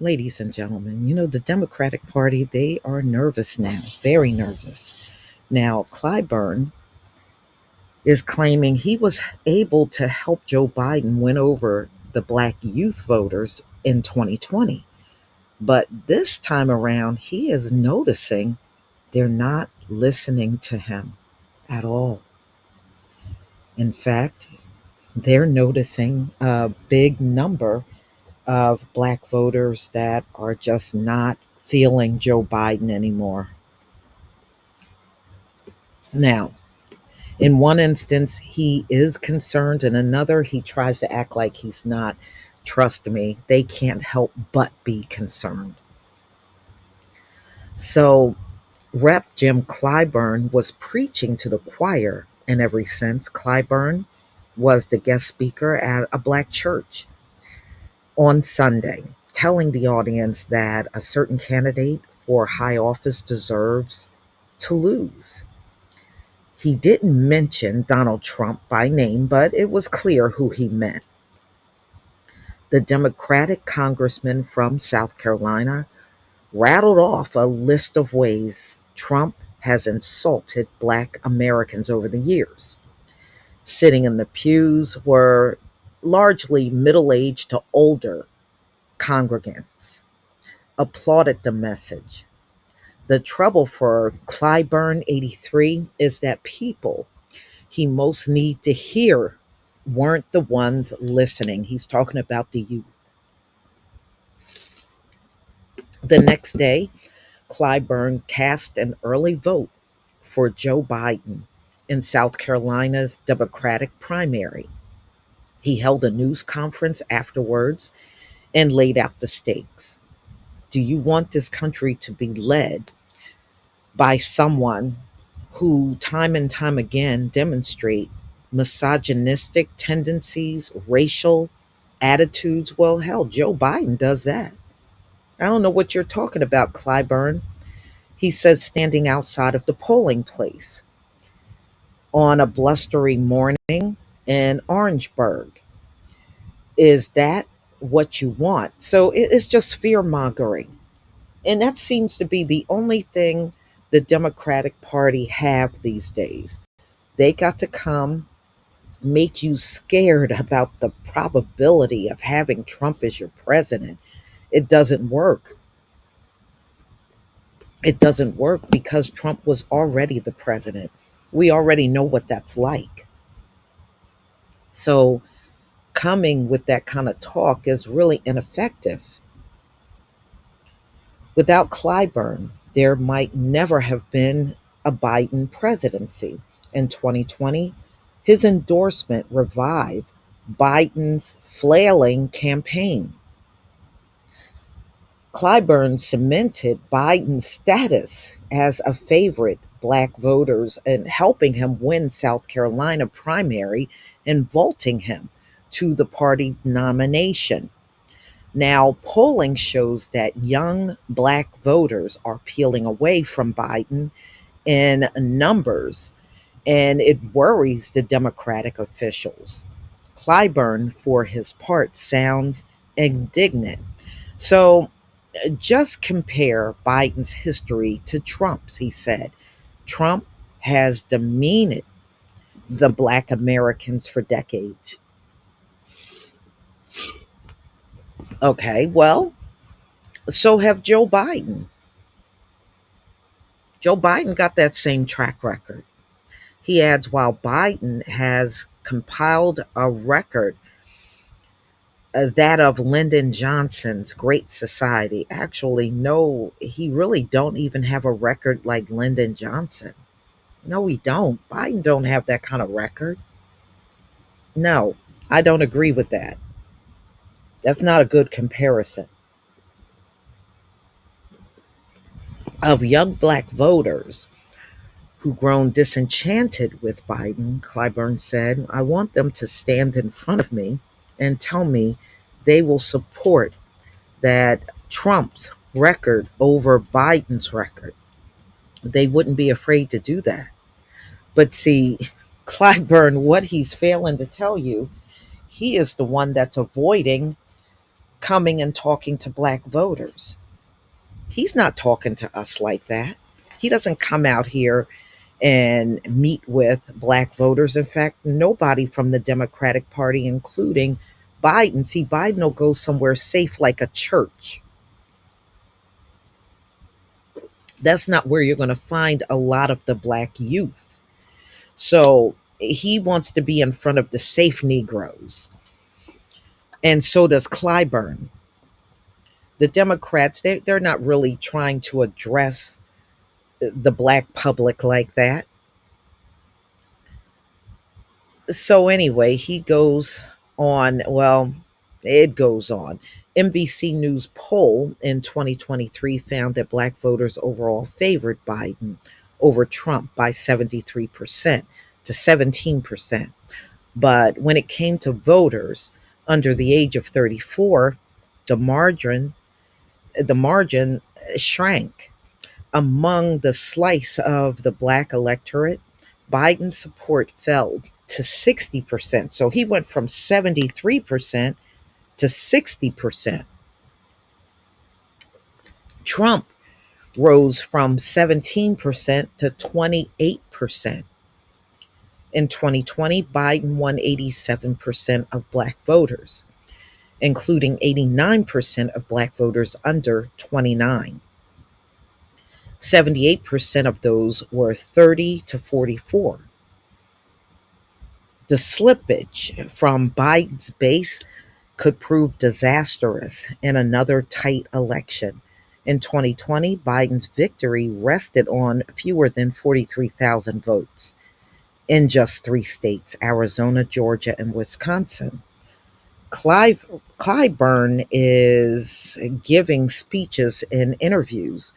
Ladies and gentlemen, the Democratic Party, they are nervous now, very nervous. Now, Clyburn is claiming he was able to help Joe Biden win over the black youth voters in 2020. But this time around, he is noticing they're not listening to him at all. In fact, they're noticing a big number of black voters that are just not feeling Joe Biden anymore. Now, in one instance, he is concerned. In another, he tries to act like he's not. Trust me, they can't help but be concerned. So, Rep. Jim Clyburn was preaching to the choir in every sense. Clyburn was the guest speaker at a black church on Sunday, telling the audience that a certain candidate for high office deserves to lose. He didn't mention Donald Trump by name, but it was clear who he meant. The Democratic congressman from South Carolina rattled off a list of ways Trump has insulted black Americans over the years. Sitting in the pews were largely middle aged to older congregants, applauded the message. The trouble for Clyburn 83 is that people he most need to hear weren't the ones listening. He's talking about the youth. The next day, Clyburn cast an early vote for Joe Biden in South Carolina's Democratic primary. He held a news conference afterwards and laid out the stakes. Do you want this country to be led by someone who time and time again demonstrate misogynistic tendencies, racial attitudes? Well, hell, Joe Biden does that. I don't know what you're talking about, Clyburn. He says standing outside of the polling place on a blustery morning in Orangeburg. Is that what you want? So it's just fear mongering. And that seems to be the only thing the Democratic Party have these days. They got to come make you scared about the probability of having Trump as your president. It doesn't work. It doesn't work because Trump was already the president. We already know what that's like. So coming with that kind of talk is really ineffective. Without Clyburn, there might never have been a Biden presidency. In 2020, his endorsement revived Biden's flailing campaign. Clyburn cemented Biden's status as a favorite black voters and helping him win South Carolina primary and vaulting him to the party nomination. Now, polling shows that young black voters are peeling away from Biden in numbers, and it worries the Democratic officials. Clyburn, for his part, sounds indignant. So, just compare Biden's history to Trump's, he said. Trump has demeaned the black Americans for decades. Okay, well, so have Joe Biden. Joe Biden got that same track record. He adds while Biden has compiled a record, that of Lyndon Johnson's Great Society. Actually, no, he really don't even have a record like Lyndon Johnson. No, we don't. Biden don't have that kind of record. No, I don't agree with that. That's not a good comparison. Of young black voters who grown disenchanted with Biden, Clyburn said, I want them to stand in front of me and tell me they will support that Trump's record over Biden's record. They wouldn't be afraid to do that. But see, Clyburn, what he's failing to tell you, he is the one that's avoiding coming and talking to black voters. He's not talking to us like that. He doesn't come out here and meet with black voters. In fact, nobody from the Democratic Party, including Biden. See, Biden will go somewhere safe like a church. That's not where you're going to find a lot of the black youth. So he wants to be in front of the safe Negroes. And so does Clyburn. The Democrats, they're not really trying to address the black public like that. So anyway, he goes on. Well, it goes on. NBC News poll in 2023 found that black voters overall favored Biden over Trump by 73% to 17%. But when it came to voters under the age of 34, the margin the margin shrank. Among the slice of the black electorate, Biden's support fell to 60%. So he went from 73% to 60%. Trump rose from 17% to 28%. In 2020, Biden won 87% of black voters, including 89% of black voters under 29. 78% of those were 30 to 44. The slippage from Biden's base could prove disastrous in another tight election. In 2020, Biden's victory rested on fewer than 43,000 votes in just three states: Arizona, Georgia, and Wisconsin. Clyburn is giving speeches and interviews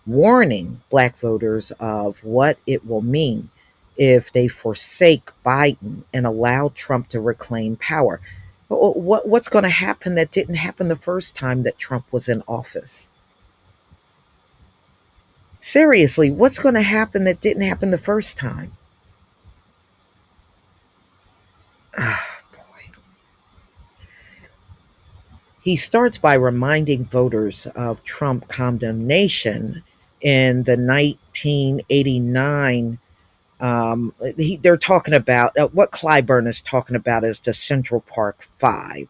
warning black voters of what it will mean if they forsake Biden and allow Trump to reclaim power. What's going to happen that didn't happen the first time that Trump was in office? Seriously, what's going to happen that didn't happen the first time? Ah, boy. He starts by reminding voters of Trump condemnation in the 1989. They're talking about what Clyburn is talking about is the Central Park Five.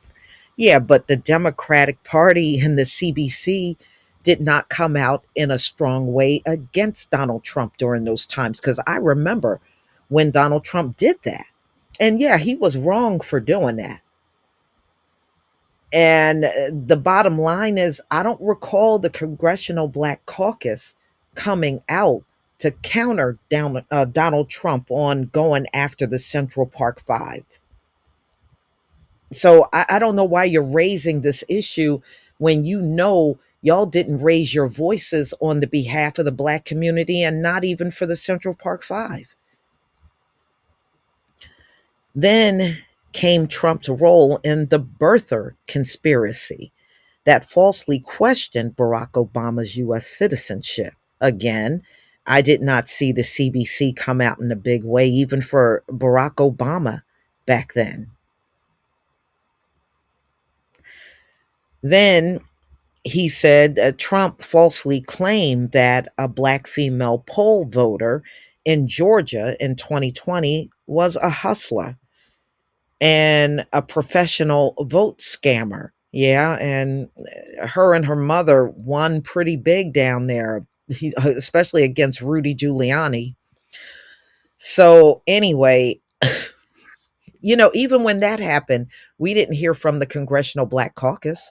Yeah, but the Democratic Party and the CBC did not come out in a strong way against Donald Trump during those times, because I remember when Donald Trump did that. And yeah, he was wrong for doing that. And the bottom line is, I don't recall the Congressional Black Caucus coming out to counter Donald Trump on going after the Central Park Five. So I don't know why you're raising this issue when you know y'all didn't raise your voices on the behalf of the black community and not even for the Central Park Five. Then came Trump's role in the birther conspiracy that falsely questioned Barack Obama's US citizenship. Again, I did not see the CBC come out in a big way, even for Barack Obama back then. Then he said Trump falsely claimed that a black female poll voter in Georgia in 2020 was a hustler and a professional vote scammer. Yeah, and her and her mother won pretty big down there, especially against Rudy Giuliani. So, anyway, even when that happened, we didn't hear from the Congressional Black Caucus.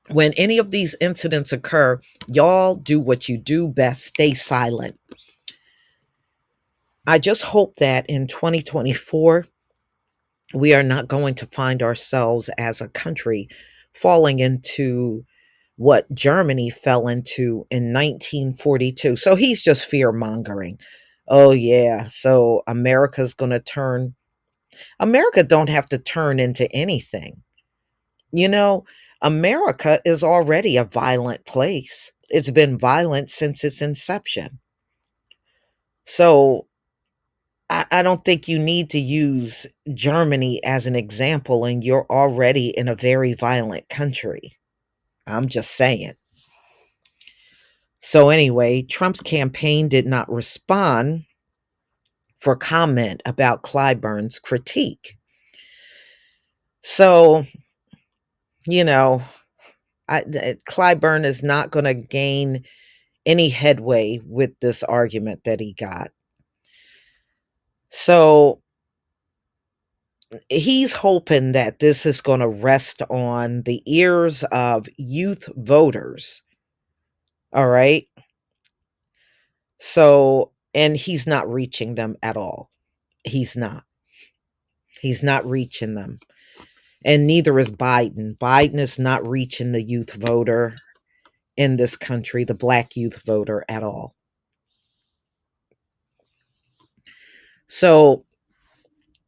When any of these incidents occur, y'all do what you do best: stay silent. I just hope that in 2024, we are not going to find ourselves as a country falling into what Germany fell into in 1942. So he's just fear mongering. Oh yeah, so America don't have to turn into anything. You know, America is already a violent place. It's been violent since its inception. So I don't think you need to use Germany as an example, and you're already in a very violent country. I'm just saying. So, anyway, Trump's campaign did not respond for comment about Clyburn's critique. So, you know, Clyburn is not going to gain any headway with this argument that he got. So he's hoping that this is going to rest on the ears of youth voters. All right. So, and he's not reaching them at all. He's not. He's not reaching them. And neither is Biden. Biden is not reaching the youth voter in this country, the black youth voter at all. So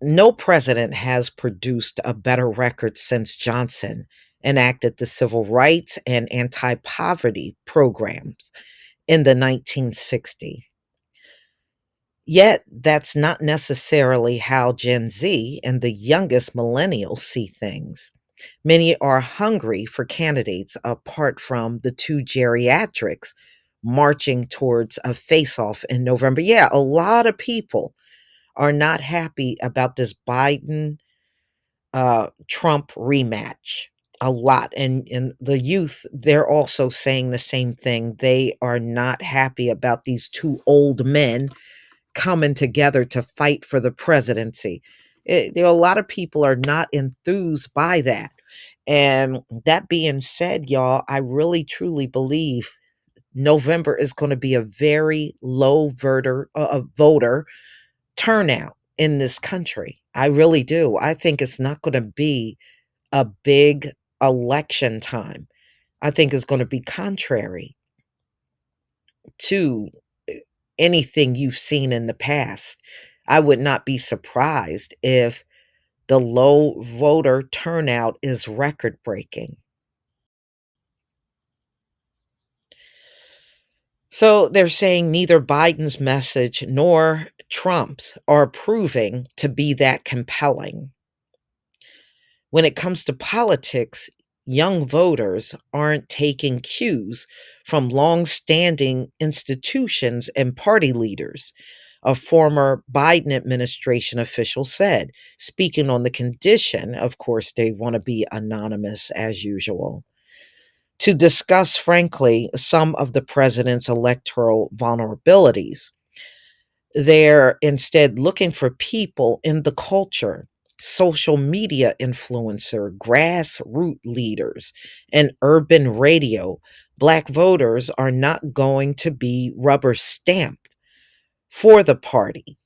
no president has produced a better record since Johnson enacted the civil rights and anti poverty programs in the 1960s. Yet, that's not necessarily how Gen Z and the youngest millennials see things. Many are hungry for candidates apart from the two geriatrics marching towards a face off in November. Yeah, a lot of people are not happy about this Biden Trump rematch. A lot. And the youth, they're also saying the same thing. They are not happy about these two old men coming together to fight for the presidency. There are a lot of people are not enthused by that. And that being said, y'all, I really truly believe November is going to be a very low voter turnout in this country. I really do. I think it's not going to be a big election time. I think it's going to be contrary to anything you've seen in the past. I would not be surprised if the low voter turnout is record breaking. So they're saying neither Biden's message nor Trump's are proving to be that compelling. When it comes to politics, young voters aren't taking cues from long-standing institutions and party leaders, a former Biden administration official said, speaking on the condition, of course, they want to be anonymous as usual, to discuss, frankly, some of the president's electoral vulnerabilities. They're instead looking for people in the culture, social media influencer, grassroots leaders, and urban radio. Black voters are not going to be rubber stamped for the party.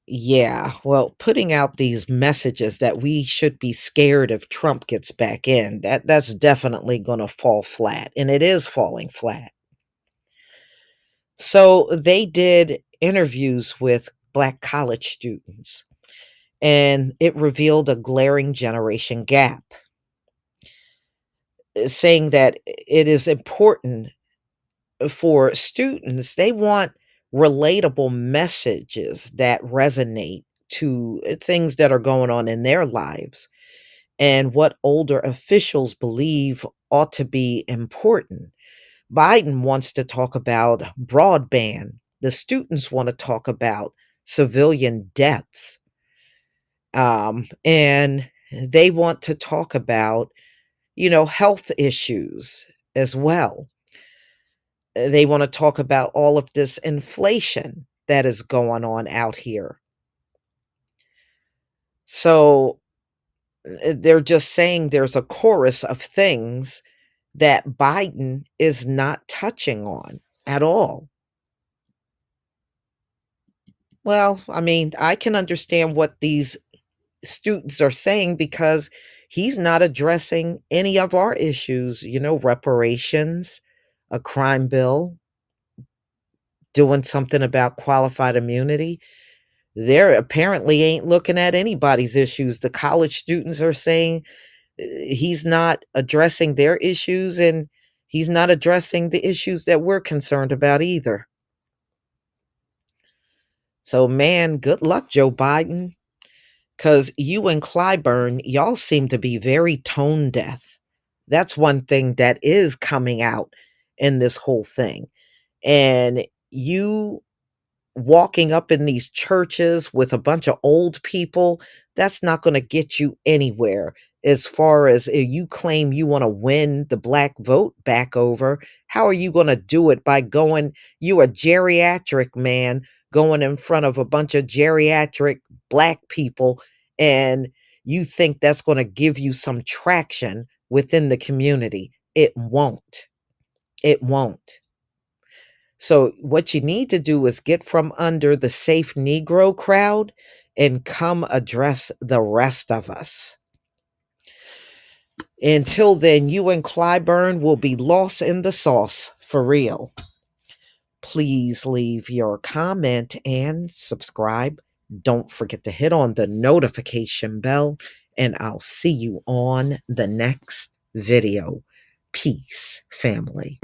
Yeah, well, putting out these messages that we should be scared if Trump gets back in, that's definitely going to fall flat, and it is falling flat. So they did interviews with black college students, and it revealed a glaring generation gap, saying that it is important for students. They want relatable messages that resonate to things that are going on in their lives and what older officials believe ought to be important. Biden wants to talk about broadband. The students want to talk about civilian deaths. And they want to talk about, health issues as well. They want to talk about all of this inflation that is going on out here. So they're just saying there's a chorus of things that Biden is not touching on at all. Well, I mean, I can understand what these students are saying because he's not addressing any of our issues, reparations, a crime bill, doing something about qualified immunity. They're apparently ain't looking at anybody's issues. The college students are saying he's not addressing their issues and he's not addressing the issues that we're concerned about either. So, man, good luck, Joe Biden, because you and Clyburn, y'all seem to be very tone deaf. That's one thing that is coming out in this whole thing. And you walking up in these churches with a bunch of old people, that's not going to get you anywhere. As far as if you claim you want to win the black vote back over, how are you going to do it by going, you a geriatric man going in front of a bunch of geriatric black people, and you think that's going to give you some traction within the community? It won't. It won't. So, what you need to do is get from under the safe Negro crowd and come address the rest of us. Until then, you and Clyburn will be lost in the sauce for real. Please leave your comment and subscribe. Don't forget to hit on the notification bell, and I'll see you on the next video. Peace, family.